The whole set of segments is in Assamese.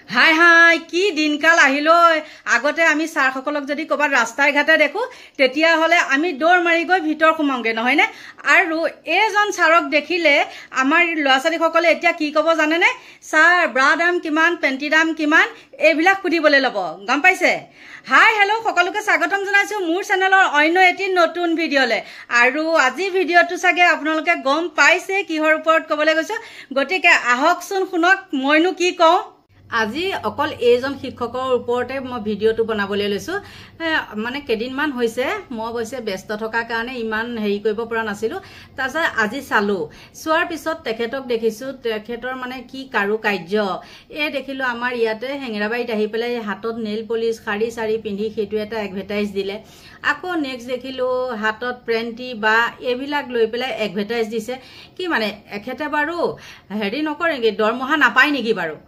হাই হাই কি দিনকাল আহিলো আগতে আমি ছাৰসকলক যদি ক'বাত ৰাস্তাই ঘাটে দেখো তেতিয়া হলে আমি দৌৰ মাৰি গৈ ভিতৰ সোমাওঁগে নহয় নে আৰু এজন ছাৰক দেখিলে আমাৰ ল'ৰা ছোৱালীসকলে এতিয়া কি ক'ব জানেনে ছাৰ ব্ৰা দাম কিমান পেণ্টি দাম কিমান এইবিলাক সুধিবলৈ ল'ব গম পাইছে হাই হেল্ল' সকলোকে স্বাগতম জনাইছো মোৰ চেনেলৰ অন্য এটি নতুন ভিডিঅ'লে আৰু আজি ভিডিঅ'টো চাগে আপোনালোকে গম পাইছে কিহৰ ওপৰত ক'বলৈ গৈছো গতিকে আহকচোন শুনক মইনো কি কওঁ আজি অকল এইজন শিক্ষকৰ ওপৰতে মই ভিডিঅ'টো বনাবলৈ লৈছো মানে কেদিনমান হৈছে মই বৈছে ব্যস্ত থকাৰ কাৰণে ইমান হেৰি কৰিব পৰা নাছিলো তাৰপিছত আজি চালো চোৱাৰ পিছত তেখেতক দেখিছো তেখেতৰ মানে কি কাৰু কাৰ্য এই দেখিলো আমাৰ ইয়াতে হেঙেৰাবাৰীত আহি পেলাই হাতত নেইল পলিশ শাৰী চাৰী পিন্ধি সেইটো এটা এডভাৰটাইজ দিলে আকৌ নেক্সট দেখিলো হাতত প্ৰেণ্টি বা এইবিলাক লৈ পেলাই এডভাৰটাইজ দিছে কি মানে এখেতে বাৰু হেৰি নকৰে নেকি দৰমহা নাপায় নেকি বাৰু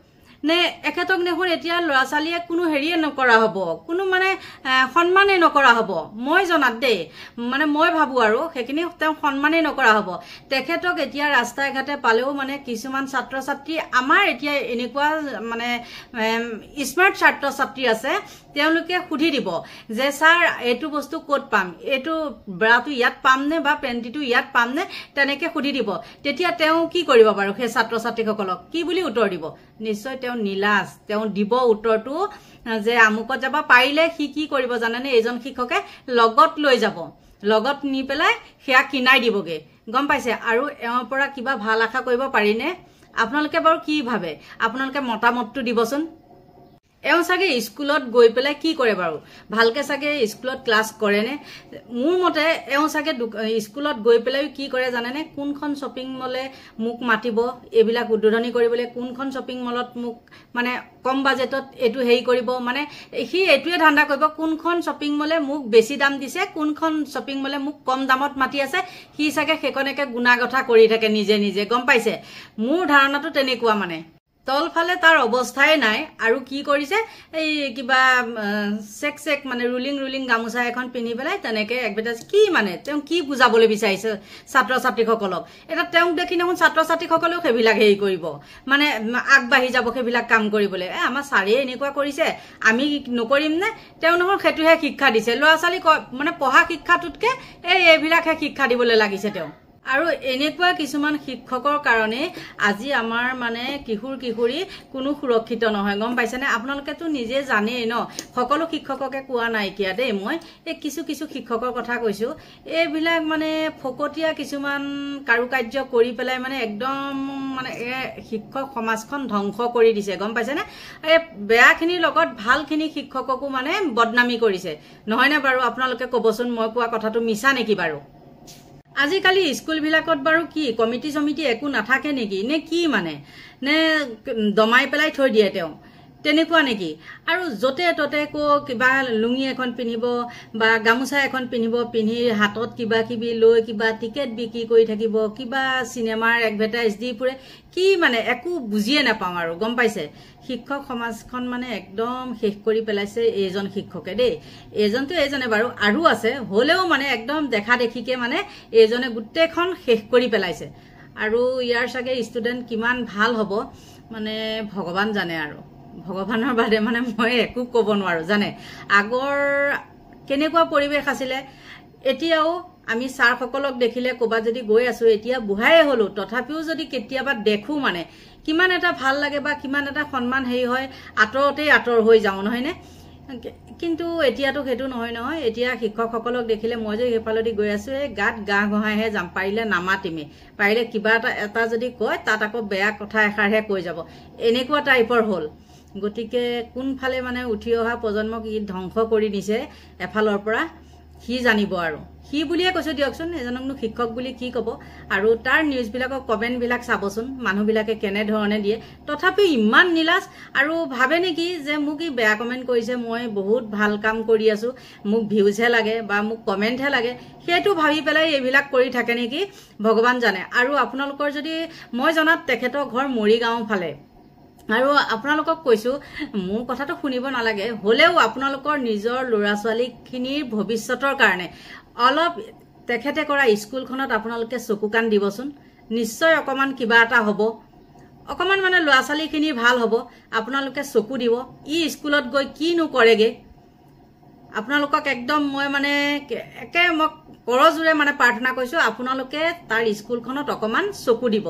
নে এখেতক দেখোন এতিয়া ল'ৰা ছোৱালীয়ে কোনো হেৰিয়ে নকৰা হ'ব কোনো মানে সন্মানেই নকৰা হ'ব মই জনাত দেই মানে মই ভাবো আৰু সেইখিনি তেওঁ সন্মানেই নকৰা হ'ব তেখেতক এতিয়া ৰাস্তাই ঘাটে পালেও মানে কিছুমান ছাত্ৰ ছাত্ৰী আমাৰ এতিয়া এনেকুৱা মানে স্মাৰ্ট ছাত্ৰ ছাত্ৰী আছে তেওঁলোকে সুধি দিব যে ছাৰ এইটো বস্তু ক'ত পাম এইটো ব্ৰাটো ইয়াত পাম নে বা পেণ্টিটো ইয়াত পাম নে তেনেকে সুধি দিব তেতিয়া তেওঁ কি কৰিব বাৰু সেই ছাত্ৰ ছাত্ৰীসকলক কি বুলি উত্তৰ দিব নিশ্চয় তেওঁ নিলাজ তেওঁ দিব উত্তৰটো যে আমুকত যাব পাৰিলে সি কি কৰিব জানেনে এইজন শিক্ষকে লগত লৈ যাব লগত নি পেলাই সেয়া কিনাই দিবগে গম পাইছে আৰু এওঁৰ পৰা কিবা ভাল আশা কৰিব পাৰিনে আপোনালোকে বাৰু কি ভাবে আপোনালোকে মতামতটো দিবচোন এওঁ চাগে স্কুলত গৈ পেলাই কি কৰে বাৰু ভালকে চাগে স্কুলত ক্লাছ কৰে নে মোৰ মতে এওঁ চাগে স্কুলত গৈ পেলাই কি কৰে জানেনে কোনখন শ্বপিং মলে মোক মাতিব এইবিলাক উদ্বোধনী কৰিবলৈ কোনখন শ্বপিং মলত মোক মানে কম বাজেটত এটো হেৰি কৰিব মানে সি এটোৱে ধান্দা কৰিব কোনখন শ্বপিং মলে মোক বেছি দাম দিছে কোনখন শ্বপিং মলে মোক কম দামত মাতি আছে সি চাগে সেকনেকে গুণাগথা কৰি থাকে নিজে নিজে গম পাইছে মোৰ ধাৰণাটো তেনেকুৱা মানে তলফালে তাৰ অৱস্থাই নাই আৰু কি কৰিছে এই কিবা চেক মানে ৰুলিং গামোচা এখন পিন্ধি পেলাই তেনেকে এডভাৰটাইজ কি মানে তেওঁ কি বুজাবলৈ বিচাৰিছে ছাত্ৰ ছাত্ৰীসকলক এটা তেওঁক দেখি দেখোন ছাত্ৰ ছাত্ৰীসকলেও সেইবিলাক হেৰি কৰিব মানে আগবাঢ়ি যাব সেইবিলাক কাম কৰিবলৈ আমাৰ ছাৰে এনেকুৱা কৰিছে আমি নকৰিম নে তেওঁ নহয় সেইটোহে শিক্ষা দিছে ল'ৰা ছোৱালী মানে পঢ়া শিক্ষাটোতকে এইবিলাকহে শিক্ষা দিবলৈ লাগিছে তেওঁ আৰু এনেকুৱা কিছুমান শিক্ষকৰ কাৰণে আজি আমাৰ মানে কিশোৰ কিশোৰী কোনো সুৰক্ষিত নহয় গম পাইছেনে আপোনালোকেতো নিজে জানেই ন সকলো শিক্ষককে কোৱা নাইকিয়া দেই মই এই কিছু শিক্ষকৰ কথা কৈছো এইবিলাক মানে ফকতীয়া কিছুমান কাৰুকাৰ্য কৰি পেলাই মানে একদম মানে শিক্ষক সমাজখন ধ্বংস কৰি দিছে গম পাইছেনে এই বেয়াখিনিৰ লগত ভালখিনি শিক্ষককো মানে বদনামি কৰিছে নহয়নে বাৰু আপোনালোকে ক'বচোন মই কোৱা কথাটো মিছা নেকি বাৰু আজিকালি স্কুল বিলাকত বাৰু কি কমিটি সমিতি একো নাথাকে নেকি নে কি মানে নে দমাই পেলাই থৈ দিয়ে তেওঁ তেনেকুৱা নেকি আৰু যতে ততে কিবা লুঙি এখন পিন্ধিব বা গামোচা এখন পিন্ধি হাতত কিবা কিবি লৈ কিবা টিকেট বিক্ৰী কৰি থাকিব কিবা চিনেমাৰ এডভাৰটাইজ দি পুৰে কি মানে একো বুজিয়ে নাপাওঁ আৰু গম পাইছে শিক্ষক সমাজখন মানে একদম শেষ কৰি পেলাইছে এইজন শিক্ষকে দেই এইজনটো এইজনে বাৰু আৰু আছে হলেও মানে একদম দেখা দেখিকে মানে এইজনে গোটেইখন শেষ কৰি পেলাইছে আৰু ইয়াৰ চাগে ষ্টুডেন্ট কিমান ভাল হ'ব মানে ভগৱান জানে আৰু ভগৱানৰ বাদে মানে মই একো ক'ব নোৱাৰো জানে আগৰ কেনেকুৱা পৰিৱেশ আছিলে এতিয়াও আমি ছাৰসকলক দেখিলে ক'বাত যদি গৈ আছো এতিয়া বুঢ়াই হলো তথাপিও যদি কেতিয়াবা দেখো মানে কিমান এটা ভাল লাগে বা কিমান এটা সন্মান হেৰি হয় আঁতৰতেই আঁতৰ হৈ যাওঁ নহয়নে কিন্তু এতিয়াতো সেইটো নহয় এতিয়া শিক্ষকসকলক দেখিলে মই যে সেইফালেদি গৈ আছো এই গাত গা ঘঁহাইহে যাম পাৰিলে নামাতিমে পাৰিলে কিবা এটা যদি কয় তাত আকৌ বেয়া কথা এষাৰহে কৈ যাব এনেকুৱা টাইপৰ হ'ল গতিকে কোনফালে মানে উঠি অহা প্ৰজন্মক ই ধ্বংস কৰি নিছে এফালৰ পৰা সি জানিব আৰু সি বুলিয়ে কৈছো দিয়কচোন এজনকনো শিক্ষক বুলি কি ক'ব আৰু তাৰ নিউজবিলাকৰ কমেণ্টবিলাক চাবচোন মানুহবিলাকে কেনেধৰণে দিয়ে তথাপিও ইমান নিলাজ আৰু ভাবে নেকি যে মোক ই বেয়া কমেণ্ট কৰিছে মই বহুত ভাল কাম কৰি আছো মোক ভিউজহে লাগে বা মোক কমেণ্টহে লাগে সেইটো ভাবি পেলাই এইবিলাক কৰি থাকে নেকি ভগৱান জানে আৰু আপোনালোকৰ যদি মই জনাত তেখেতৰ ঘৰ মৰিগাঁও ফালে আৰু আপোনালোকক কৈছো মোৰ কথাটো শুনিব নালাগে হলেও আপোনালোকৰ নিজৰ ল'ৰা ছোৱালীখিনিৰ ভৱিষ্যতৰ কাৰণে অলপ তেখেতে কৰা স্কুলখনত আপোনালোকে চকু কাণ দিবচোন নিশ্চয় অকমান কিবা এটা হ'ব অকমান মানে ল'ৰা ছোৱালীখিনি ভাল হ'ব আপোনালোকে চকু দিব ই স্কুলত গৈ কিনো কৰেগে আপোনালোকক একদম মই মানে একে মই কৰজোৰে মানে প্ৰাৰ্থনা কৰিছো আপোনালোকে তাৰ স্কুলখনত অকমান চকু দিব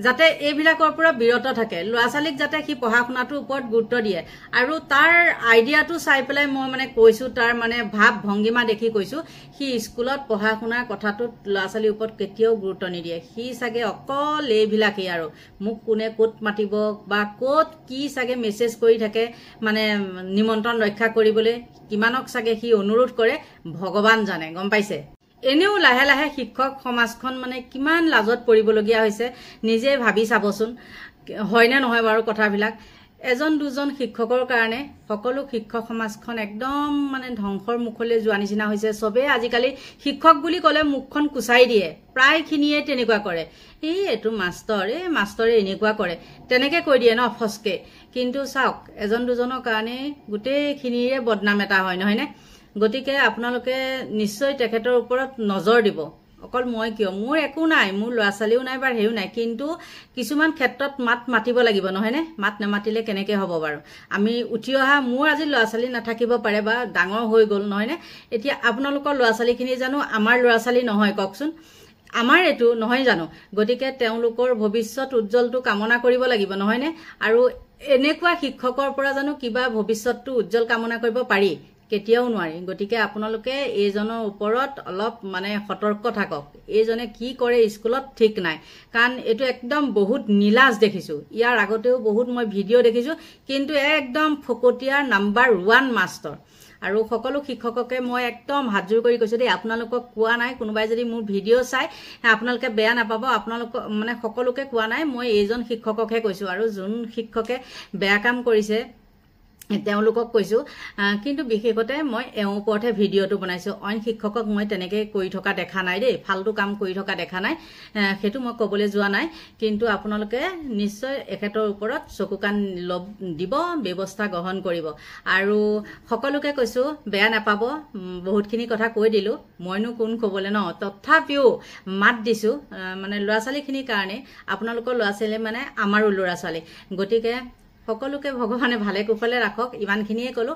যাতে এইবিলাকৰ পৰা বিৰত থাকে ল'ৰা ছোৱালীক যাতে সি পঢ়া শুনাটোৰ ওপৰত গুৰুত্ব দিয়ে আৰু তাৰ আইডিয়াটো চাই পেলাই মই মানে কৈছো তাৰ মানে ভাৱ ভংগিমা দেখি কৈছো সি স্কুলত পঢ়া শুনাৰ কথাটোত ল'ৰা ছোৱালীৰ ওপৰত কেতিয়াও গুৰুত্ব নিদিয়ে সি চাগে অকল এইবিলাকেই আৰু মোক কোনে ক'ত মাতিব বা ক'ত কি চাগে মেছেজ কৰি থাকে মানে নিমন্ত্ৰণ ৰক্ষা কৰিবলৈ কিমানক চাগে সি অনুৰোধ কৰে ভগৱান জানে গম পাইছে এনেও লাহে লাহে শিক্ষক সমাজখন মানে কিমান লাজত পৰিবলগীয়া হৈছে নিজে ভাবি চাবচোন হয়নে নহয় বাৰু কথাবিলাক এজন দুজন শিক্ষকৰ কাৰণে সকলো শিক্ষক সমাজখন একদম মানে ধ্বংসৰ মুখলৈ যোৱা নিচিনা হৈছে সবে আজিকালি শিক্ষক বুলি ক'লে মুখখন কুচাই দিয়ে প্ৰায়খিনিয়ে তেনেকুৱা কৰে এইটো মাষ্টৰে এনেকুৱা কৰে তেনেকে কৈ দিয়ে ন ফসকে কিন্তু চাওক এজন দুজনৰ কাৰণে গোটেইখিনিৰে বদনাম এটা হয় নহয়নে গতিকে আপোনালোকে নিশ্চয় তেখেতৰ ওপৰত নজৰ দিব অকল মই কিয় মোৰ একো নাই মোৰ ল'ৰা ছোৱালীও নাই বা হেও নাই কিন্তু কিছুমান ক্ষেত্ৰত মাতিব লাগিব নহয়নে মাত নামাতিলে কেনেকে হ'ব বাৰু আমি উঠি অহা মোৰ আজি ল'ৰা ছোৱালী নাথাকিব পাৰে বা ডাঙৰ হৈ গ'ল নহয়নে এতিয়া আপোনালোকৰ ল'ৰা ছোৱালীখিনি জানো আমাৰ ল'ৰা ছোৱালী নহয় কওকচোন আমাৰ এটো নহয় জানো গতিকে তেওঁলোকৰ ভৱিষ্যত উজ্জ্বলটো কামনা কৰিব লাগিব নহয়নে আৰু এনেকুৱা শিক্ষকৰ পৰা জানো কিবা ভৱিষ্যতটো উজ্জ্বল কামনা কৰিব পাৰি কেতিয়াও নোৱাৰি গতিকে আপোনালোকে এইজনৰ ওপৰত অলপ মানে সতৰ্ক থাকক এইজনে কি কৰে স্কুলত ঠিক নাই কাৰণ এটো একদম বহুত নিলাজ দেখিছো ইয়াৰ আগতেও বহুত মই ভিডিঅ' দেখিছো কিন্তু একদম ফকটিয়াৰ নাম্বাৰ 1 মাষ্টৰ আৰু সকলো শিক্ষককে মই একদম হাতজোৰ কৰি কৈছো দেই আপোনালোকক কোৱা নাই কোনোবাই যদি মোৰ ভিডিঅ' চাই আপোনালোকে বেয়া নাপাব আপোনালোক মানে সকলোকে কোৱা নাই মই এইজন শিক্ষককহে কৈছো আৰু যোন শিক্ষকে বেয়া কাম কৰিছে তেওঁলোকক কৈছো কিন্তু বিশেষতে মই এওঁৰ ওপৰতহে ভিডিঅ'টো বনাইছো অইন শিক্ষকক মই তেনেকে কৰি থকা দেখা নাই দেই ফালতু কাম কৰি থকা দেখা নাই সেইটো মই ক'বলৈ যোৱা নাই কিন্তু আপোনালোকে নিশ্চয় এখেতৰ ওপৰত চকু কাণ দিব ব্যৱস্থা গ্ৰহণ কৰিব আৰু সকলোকে কৈছো বেয়া নাপাব বহুতখিনি কথা কৈ দিলো মইনো কোন ক'বলৈ ন তথাপিও মাত দিছো মানে ল'ৰা ছোৱালীখিনিৰ কাৰণে আপোনালোকৰ ল'ৰা ছোৱালী মানে আমাৰো ল'ৰা ছোৱালী গতিকে সকলোকে ভগৱানে ভালে কুশলে ৰাখক ইমানখিনিয়ে কলো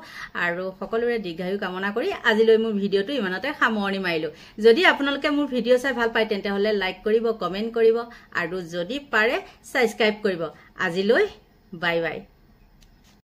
আৰু সকলোৰে দীৰ্ঘায়ু কামনা কৰি আজিলৈ মোৰ ভিডিঅ'টো ইমানতে সামৰণি মাৰিলো যদি আপোনালোকে মোৰ ভিডিঅ' চাই ভাল পায় তেন্তে হলে লাইক কৰিব কমেন্ট কৰিব আৰু যদি পাৰে সাবস্ক্ৰাইব কৰিব আজিলৈ বাই বাই